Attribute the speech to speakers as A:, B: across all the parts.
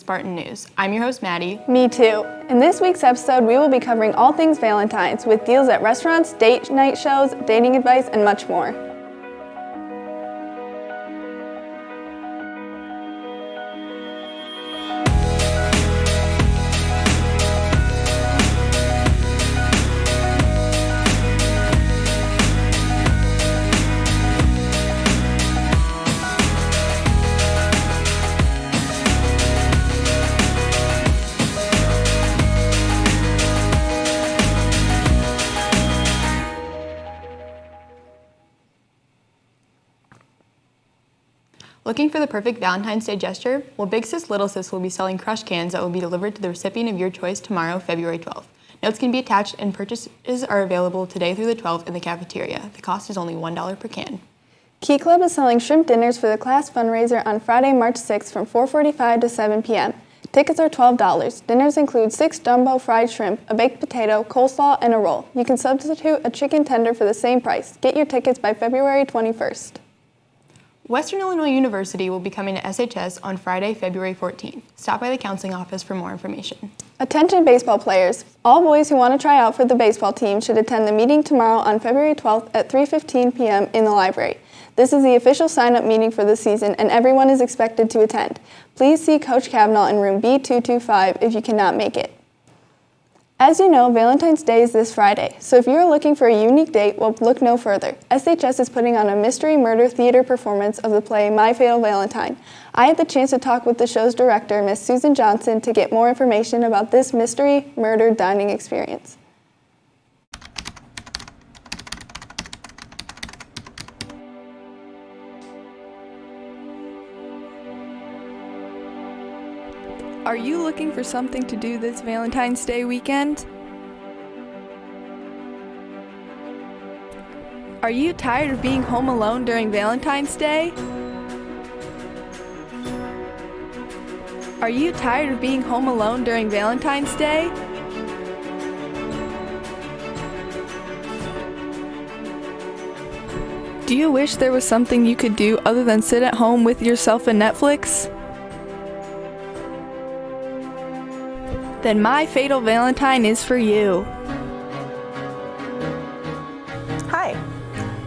A: Spartan News. I'm your host, Maddie.
B: Me too. In this week's episode, we will be covering all things Valentine's with deals at restaurants, date night shows, dating advice, and much more.
A: Looking for the perfect Valentine's Day gesture? Well, Big Sis Little Sis will be selling crush cans that will be delivered to the recipient of your choice tomorrow, February 12th. Notes can be attached and purchases are available today through the 12th in the cafeteria. The cost is only $1 per can.
B: Key Club is selling shrimp dinners for the class fundraiser on Friday, March 6th from 4:45 to 7 p.m. Tickets are $12. Dinners include 6 jumbo fried shrimp, a baked potato, coleslaw, and a roll. You can substitute a chicken tender for the same price. Get your tickets by February 21st.
A: Western Illinois University will be coming to SHS on Friday, February 14th. Stop by the counseling office for more information.
B: Attention baseball players. All boys who want to try out for the baseball team should attend the meeting tomorrow on February 12th at 3:15 p.m. in the library. This is the official sign-up meeting for the season and everyone is expected to attend. Please see Coach Kavanaugh in room B225 if you cannot make it. As you know, Valentine's Day is this Friday, so if you are looking for a unique date, well, look no further. SHS is putting on a mystery murder theater performance of the play My Fatal Valentine. I had the chance to talk with the show's director, Miss Susan Johnson, to get more information about this mystery murder dining experience.
C: Are you looking for something to do this Valentine's Day weekend? Are you tired of being home alone during Valentine's Day? Are you tired of being home alone during Valentine's Day? Do you wish there was something you could do other than sit at home with yourself and Netflix? Then My Fatal Valentine is for you.
D: Hi,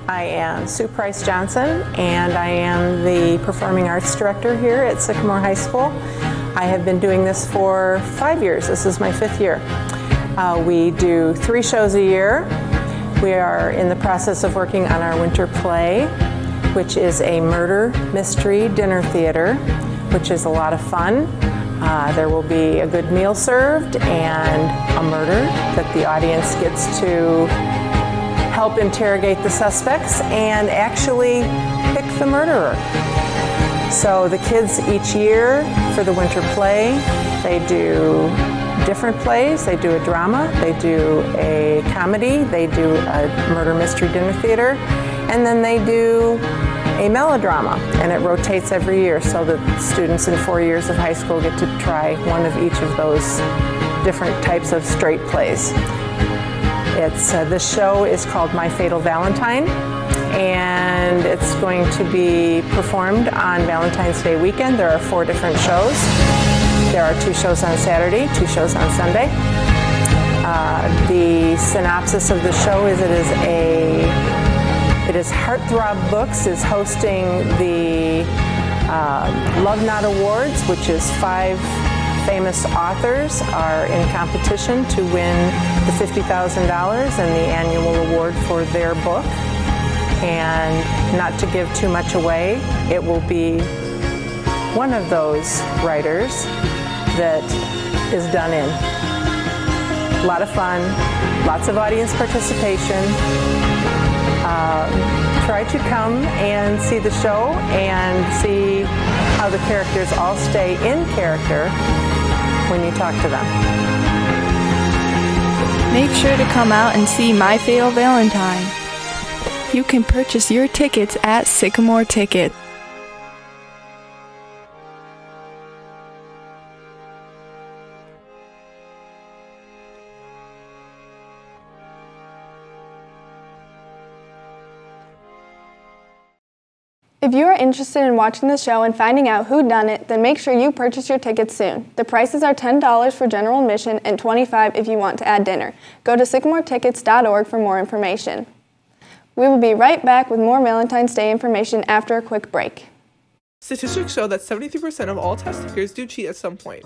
D: I am Sue Price Johnson and I am the Performing Arts Director here at Sycamore High School. I have been doing this for 5 years. This is my 5th year. We do 3 shows a year. We are in the process of working on our winter play, which is a murder mystery dinner theater, which is a lot of fun. There will be a good meal served and a murder that the audience gets to help interrogate the suspects and actually pick the murderer. So the kids each year for the winter play, they do different plays. They do a drama, they do a comedy, they do a murder mystery dinner theater, and then they do a melodrama, and it rotates every year so that students in 4 years of high school get to try one of each of those different types of straight plays. This show is called My Fatal Valentine, and it's going to be performed on Valentine's Day weekend. There are 4 different shows. There are 2 shows on Saturday, 2 shows on Sunday. The synopsis of the show is it is Heartthrob Books is hosting the Love Not Awards, which is 5 famous authors are in competition to win the $50,000 and the annual award for their book. And not to give too much away, it will be one of those writers that is done in. A lot of fun, lots of audience participation. Try to come and see the show and see how the characters all stay in character when you talk to them.
C: Make sure to come out and see My Fatal Valentine. You can purchase your tickets at Sycamore Ticket.
B: If If you are interested in watching the show and finding out who done it, then make sure you purchase your tickets soon. The prices are $10 for general admission and $25 if you want to add dinner. Go to sycamoretickets.org for more information. We will be right back with more Valentine's Day information after a quick break.
E: Statistics show that 73% of all test takers do cheat at some point.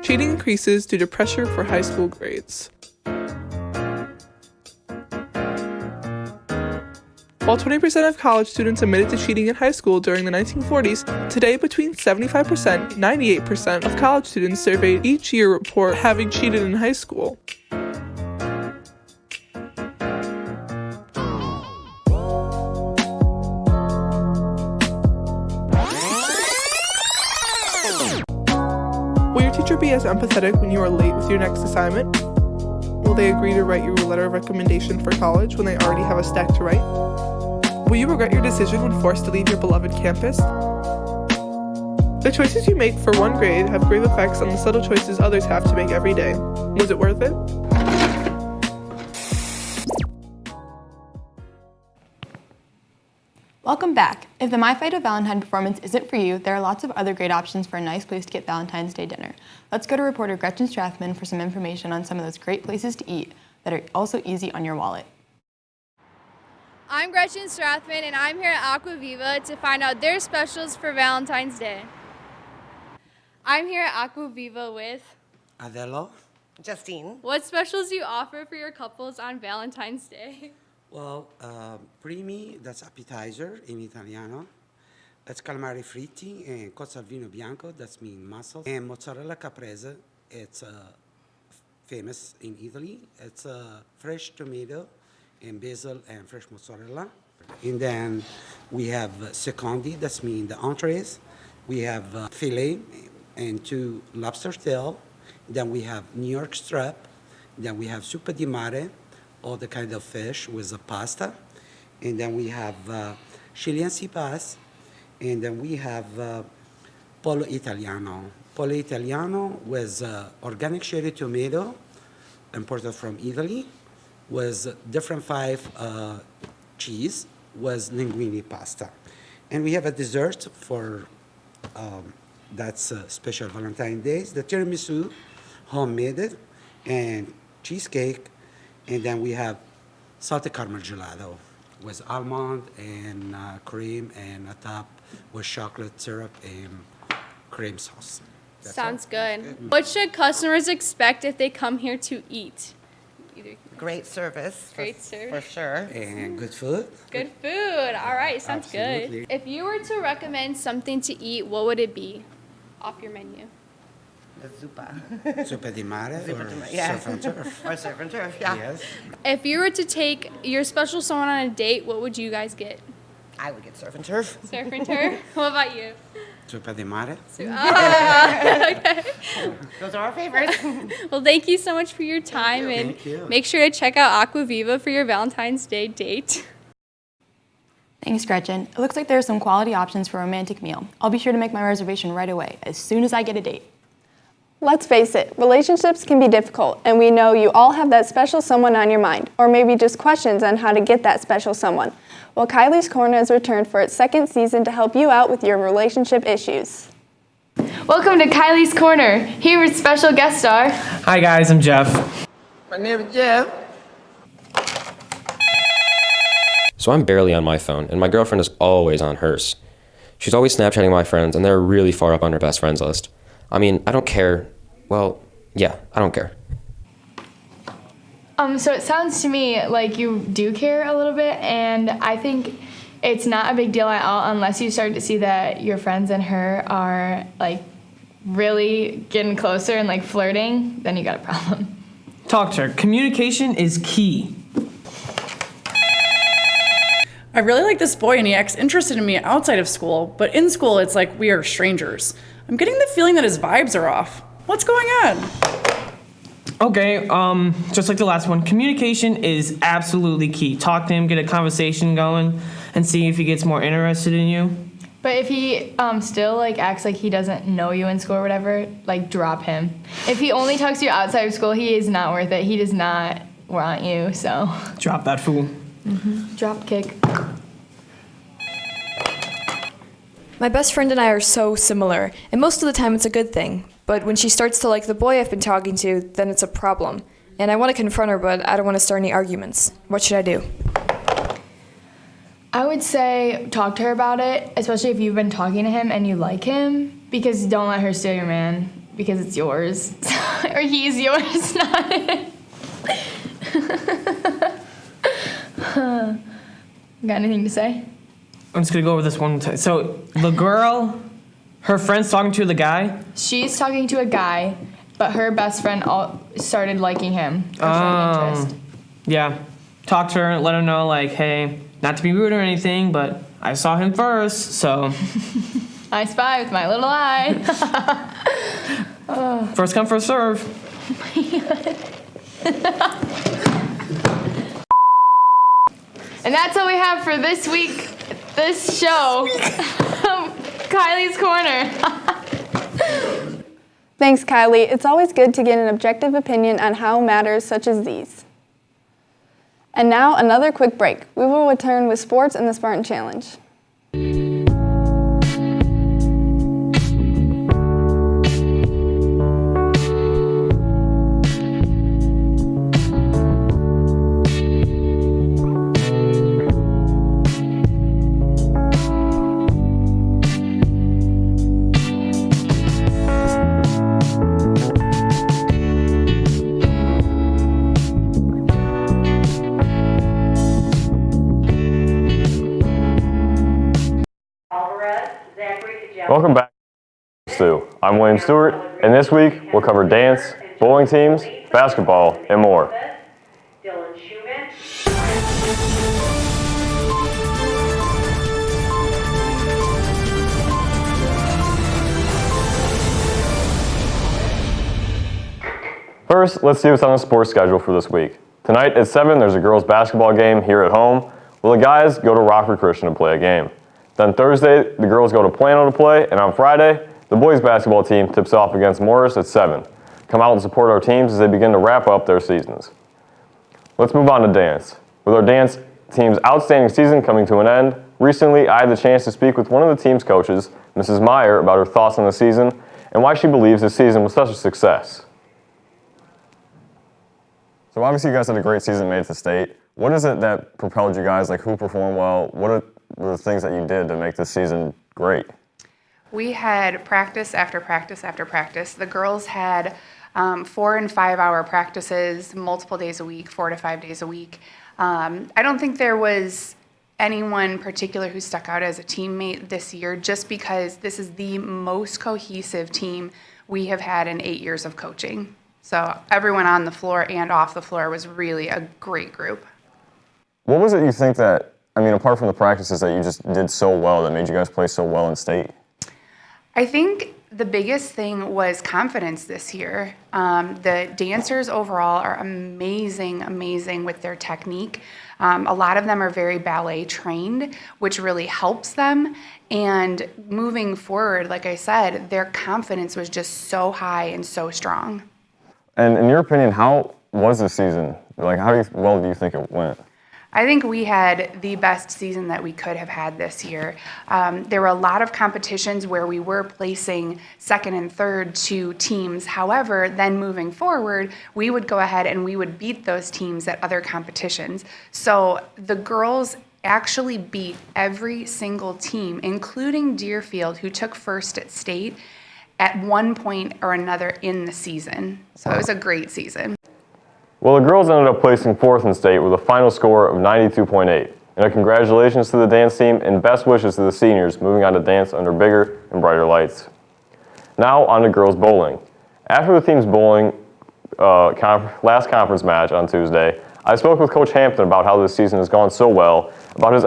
E: Cheating increases due to pressure for high school grades. While 20% of college students admitted to cheating in high school during the 1940s, today between 75% and 98% of college students surveyed each year report having cheated in high school. Will your teacher be as empathetic when you are late with your next assignment? Will they agree to write you a letter of recommendation for college when they already have a stack to write? Will you regret your decision when forced to leave your beloved campus? The choices you make for one grade have grave effects on the subtle choices others have to make every day. Was it worth it?
A: Welcome back. If the My Fight of Valentine performance isn't for you, there are lots of other great options for a nice place to get Valentine's Day dinner. Let's go to reporter Gretchen Strathman for some information on some of those great places to eat that are also easy on your wallet.
F: I'm Gretchen Strathman, and I'm here at Aquaviva to find out their specials for Valentine's Day. I'm here at Aquaviva with
G: Adelo.
H: Justine.
F: What specials do you offer for your couples on Valentine's Day?
G: Well, primi, that's appetizer in Italiano. That's calamari fritti and cozza al vino bianco, that's mean mussels. And mozzarella caprese, it's famous in Italy. It's fresh tomato and basil and fresh mozzarella. And then we have secondi, that's mean the entrees. We have filet and 2 lobster tail. Then we have New York strap. Then we have zuppa di mare, all the kind of fish with the pasta. And then we have Chilean sea bass. And then we have pollo italiano. Pollo italiano with organic cherry tomato, imported from Italy, with different 5 cheese, with linguine pasta. And we have a dessert for, that's special Valentine's Day, the tiramisu, homemade, and cheesecake. And then we have salted caramel gelato with almond and cream, and a top with chocolate syrup and cream sauce. That's
F: Sounds
G: all.
F: good. What should customers expect if they come here to eat?
H: Great service.
F: Great
H: For
F: service.
H: sure.
G: And good food.
F: Good food. All right, sounds
G: Absolutely.
F: good. If you were to recommend something to eat, what would it be off your menu?
H: The zuppa.
G: Zuppa di mare
H: Zuppa
G: or
H: di mare, yeah.
G: surf and turf.
H: Or surf and turf, yeah.
G: Yes.
F: If you were to take your special someone on a date, what would you guys get?
H: I would get surf and turf.
F: Surf and turf? What about you?
G: Zuppa di mare.
F: Okay.
H: Those are our favorites.
F: Well, thank you so much for your time, and
G: Thank you.
F: make sure to check out Aquaviva for your Valentine's Day date.
A: Thanks, Gretchen. It looks like there are some quality options for a romantic meal. I'll be sure to make my reservation right away, as soon as I get a date.
B: Let's face it, relationships can be difficult, and we know you all have that special someone on your mind, or maybe just questions on how to get that special someone. Well, Kylie's Corner has returned for its 2nd season to help you out with your relationship issues.
I: Welcome to Kylie's Corner. Here with special guest star.
J: Hi guys, I'm Jeff.
H: My name is Jeff.
K: So I'm barely on my phone, and my girlfriend is always on hers. She's always Snapchatting my friends, and they're really far up on her best friends list. I mean, I don't care. Well, yeah, I don't care.
I: So it sounds to me like you do care a little bit, and I think it's not a big deal at all unless you start to see that your friends and her are like really getting closer and like flirting, then you got a problem.
J: Talk to her. Communication is key.
L: I really like this boy and he acts interested in me outside of school, but in school it's like we are strangers. I'm getting the feeling that his vibes are off. What's going on?
J: Okay, just like the last one, communication is absolutely key. Talk to him, get a conversation going, and see if he gets more interested in you.
I: But if he still like acts like he doesn't know you in school or whatever, like drop him. If he only talks to you outside of school, he is not worth it. He does not want you, so.
J: Drop that fool.
I: Drop kick.
M: My best friend and I are so similar, and most of the time it's a good thing. But when she starts to like the boy I've been talking to, then it's a problem. And I want to confront her, but I don't want to start any arguments. What should I do?
I: I would say talk to her about it, especially if you've been talking to him and you like him, because don't let her steal your man, because it's yours. Or he's yours, not him. Got anything to say?
J: I'm just gonna go over this one more time. So the girl, her friend's talking to the guy.
I: She's talking to a guy, but her best friend started liking him, or showing interest.
J: Yeah. Talk to her, let her know, like, hey, not to be rude or anything, but I saw him first, so.
I: I spy with my little eye.
J: First come, first serve.
I: And that's all we have for this week, this show. Kylie's Corner.
B: Thanks, Kylie. It's always good to get an objective opinion on how matters such as these. And now, another quick break. We will return with sports and the Spartan Challenge.
N: Welcome back to Stu. I'm William Stewart, and this week we'll cover dance, bowling teams, basketball, and more. First, let's see what's on the sports schedule for this week. Tonight at 7, there's a girls' basketball game here at home, while the guys go to Rockford Christian to play a game. Then Thursday, the girls go to Plano to play, and on Friday, the boys' basketball team tips off against Morris at 7. Come out and support our teams as they begin to wrap up their seasons. Let's move on to dance. With our dance team's outstanding season coming to an end, recently I had the chance to speak with one of the team's coaches, Mrs. Meyer, about her thoughts on the season and why she believes this season was such a success. So obviously you guys had a great season, made it to state. What is it that propelled you guys? Like, who performed well? What are the things that you did to make this season great?
O: We had practice after practice after practice. The girls had 4 and 5 hour practices multiple days a week, 4 to 5 days a week. I don't think there was anyone particular who stuck out as a teammate this year, just because this is the most cohesive team we have had in 8 years of coaching. So everyone on the floor and off the floor was really a great group.
N: What was it you think that, I mean, apart from the practices, that you just did so well that made you guys play so well in state?
O: I think the biggest thing was confidence this year. The dancers overall are amazing with their technique. A lot of them are very ballet trained, which really helps them. And moving forward, like I said, their confidence was just so high and so strong.
N: And in your opinion, how was this season? Like, how well do you think it went?
O: I think we had the best season that we could have had this year. There were a lot of competitions where we were placing second and third to teams. However, then moving forward, we would go ahead and we would beat those teams at other competitions. So the girls actually beat every single team, including Deerfield, who took first at state, at one point or another in the season. So it was a great season.
N: Well, the girls ended up placing 4th in state with a final score of 92.8. And congratulations to the dance team and best wishes to the seniors moving on to dance under bigger and brighter lights. Now on to girls bowling. After the team's bowling last conference match on Tuesday, I spoke with Coach Hampton about how this season has gone so well, about his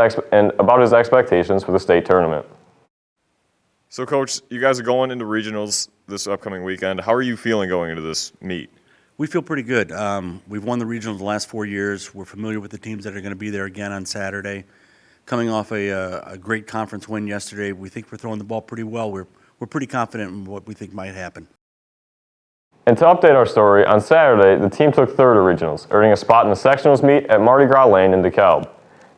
N: expectations for the state tournament.
P: So, Coach, you guys are going into regionals this upcoming weekend. How are you feeling going into this meet?
Q: We feel pretty good. We've won the regionals the last 4 years. We're familiar with the teams that are going to be there again on Saturday. Coming off a great conference win yesterday, we think we're throwing the ball pretty well. We're pretty confident in what we think might happen.
N: And to update our story, on Saturday, the team took 3rd at regionals, earning a spot in the sectionals meet at Mardi Gras Lane in DeKalb.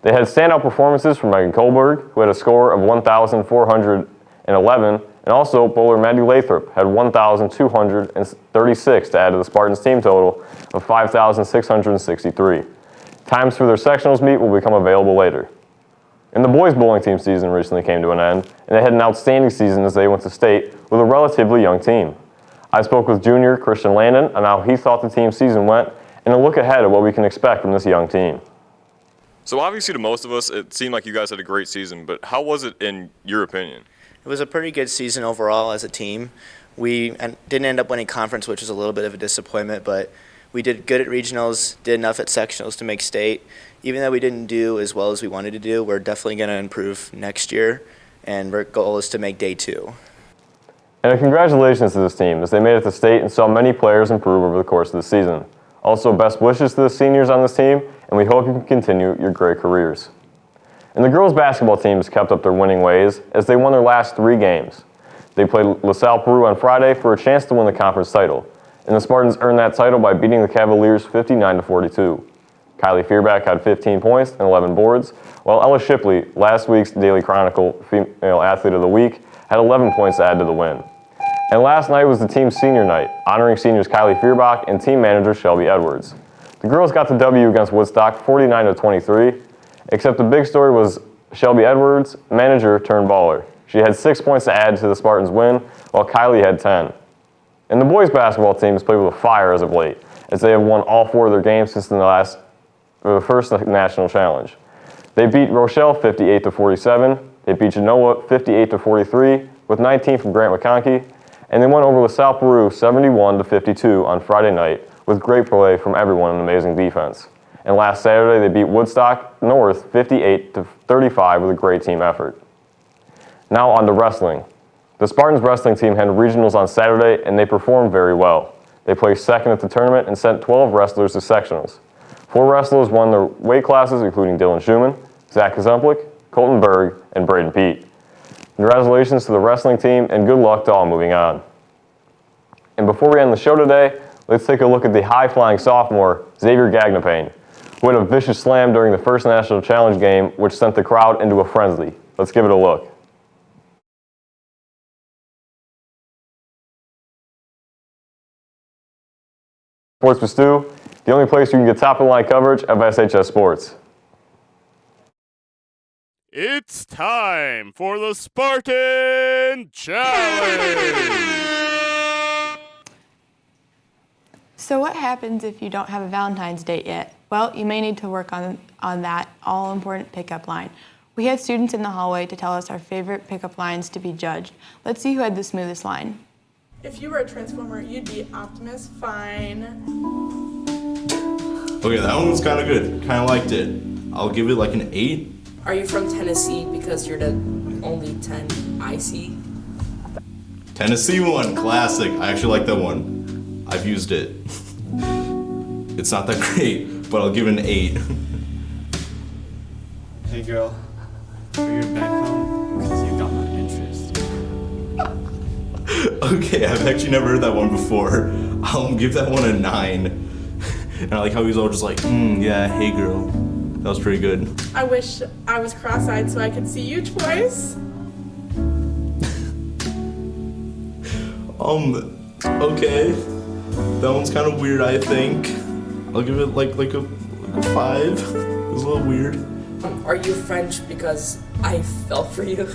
N: They had standout performances from Megan Kohlberg, who had a score of 1,411, and also bowler Maddie Lathrop had 1,236 to add to the Spartans' team total of 5,663. Times for their sectionals meet will become available later. And the boys bowling team season recently came to an end, and they had an outstanding season as they went to state with a relatively young team. I spoke with junior Christian Landon on how he thought the team season went and a look ahead at what we can expect from this young team.
P: So obviously to most of us, it seemed like you guys had a great season, but how was it in your opinion?
R: It was a pretty good season overall as a team. We didn't end up winning conference, which was a little bit of a disappointment, but we did good at regionals, did enough at sectionals to make state. Even though we didn't do as well as we wanted to do, we're definitely going to improve next year, and our goal is to make day 2.
N: And congratulations to this team as they made it to state and saw many players improve over the course of the season. Also, best wishes to the seniors on this team, and we hope you can continue your great careers. And the girls' basketball teams kept up their winning ways as they won their last 3 games. They played LaSalle Peru on Friday for a chance to win the conference title, and the Spartans earned that title by beating the Cavaliers 59-42. Kylie Fearback had 15 points and 11 boards, while Ella Shipley, last week's Daily Chronicle Female Athlete of the Week, had 11 points to add to the win. And last night was the team's senior night, honoring seniors Kylie Fearbach and team manager Shelby Edwards. The girls got the W against Woodstock 49-23, except the big story was Shelby Edwards, manager turned baller. She had 6 points to add to the Spartans' win, while Kylie had 10. And the boys' basketball team has played with a fire as of late, as they have won all 4 of their games since the first national challenge. They beat Rochelle 58-47, they beat Genoa 58-43, with 19 from Grant McConkey, and they won over LaSalle Peru 71-52 on Friday night with great play from everyone and amazing defense. And last Saturday, they beat Woodstock North 58-35 with a great team effort. Now on to wrestling. The Spartans wrestling team had regionals on Saturday, and they performed very well. They placed second at the tournament and sent 12 wrestlers to sectionals. 4 wrestlers won their weight classes, including Dylan Schumann, Zach Kazumplik, Colton Berg, and Braden Pete. Congratulations to the wrestling team, and good luck to all moving on. And before we end the show today, let's take a look at the high-flying sophomore, Xavier Gagnapane, who had a vicious slam during the first national challenge game, which sent the crowd into a frenzy. Let's give it a look. Sports with Stu, the only place you can get top-of-the-line coverage of SHS Sports.
S: It's time for the Spartan Challenge!
A: So what happens if you don't have a Valentine's date yet? Well, you may need to work on that all-important pickup line. We had students in the hallway to tell us our favorite pickup lines to be judged. Let's see who had the smoothest line.
T: If you were a Transformer, you'd be Optimus Fine.
U: Okay, that one was kind of good. Kind of liked it. I'll give it like an 8.
V: Are you from Tennessee because you're the only 10 I see?
U: Tennessee one, classic. I actually like that one. I've used it. It's not that great, but I'll give it an 8.
W: Hey girl, are you back home? Because you got my interest.
U: Okay, I've actually never heard that one before. I'll give that one a 9. And I like how he's all just like, yeah, hey girl. That was pretty good.
T: I wish I was cross-eyed so I could see you twice.
U: Okay. That one's kind of weird, I think. I'll give it like a 5. It was a little weird.
V: Are you French because I fell for you?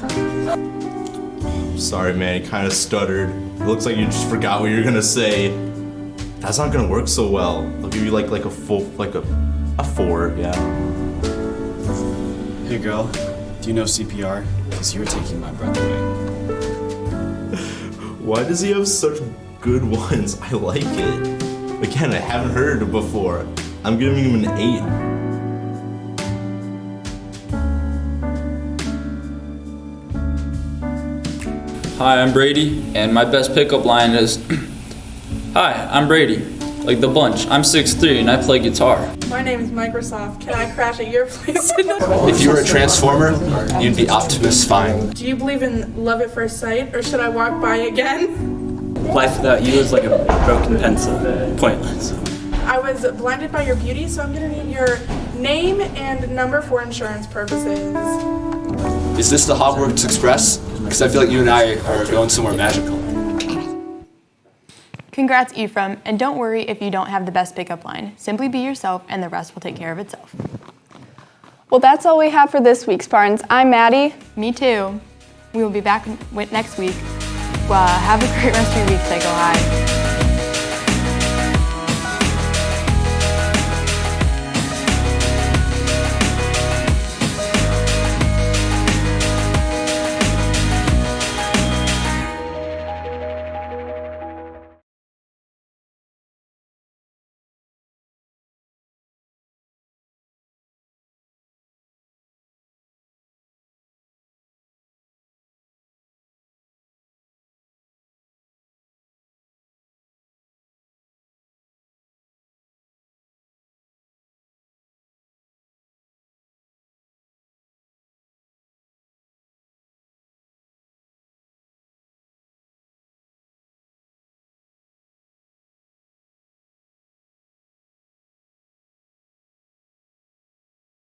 U: Sorry, man, you kind of stuttered. It looks like you just forgot what you were gonna say. That's not gonna work so well. I'll give you like a full, a 4, yeah.
W: Hey girl, do you know CPR? Because you're taking my breath away.
U: Why does he have such good ones? I like it. Again, I haven't heard it before. I'm giving him an
X: 8. Hi, I'm Brady, and my best pickup line is, Hi, I'm Brady. Like the bunch, I'm 6'3" and I play guitar.
T: My name is Microsoft. Can I crash at your place tonight?
Y: If you were a Transformer, you'd be Optimus Fine.
T: Do you believe in love at first sight, or should I walk by again?
Y: Life without you is like a broken pencil. Pointless.
T: I was blinded by your beauty, so I'm gonna need your name and number for insurance purposes.
Y: Is this the Hogwarts Express? Because I feel like you and I are going somewhere magical.
A: Congrats, Ephraim, and don't worry if you don't have the best pickup line. Simply be yourself, and the rest will take care of itself.
B: Well, that's all we have for this week, Spartans. I'm Maddie.
A: Me too. We will be back next week. Well, have a great rest of your week, Psycho High.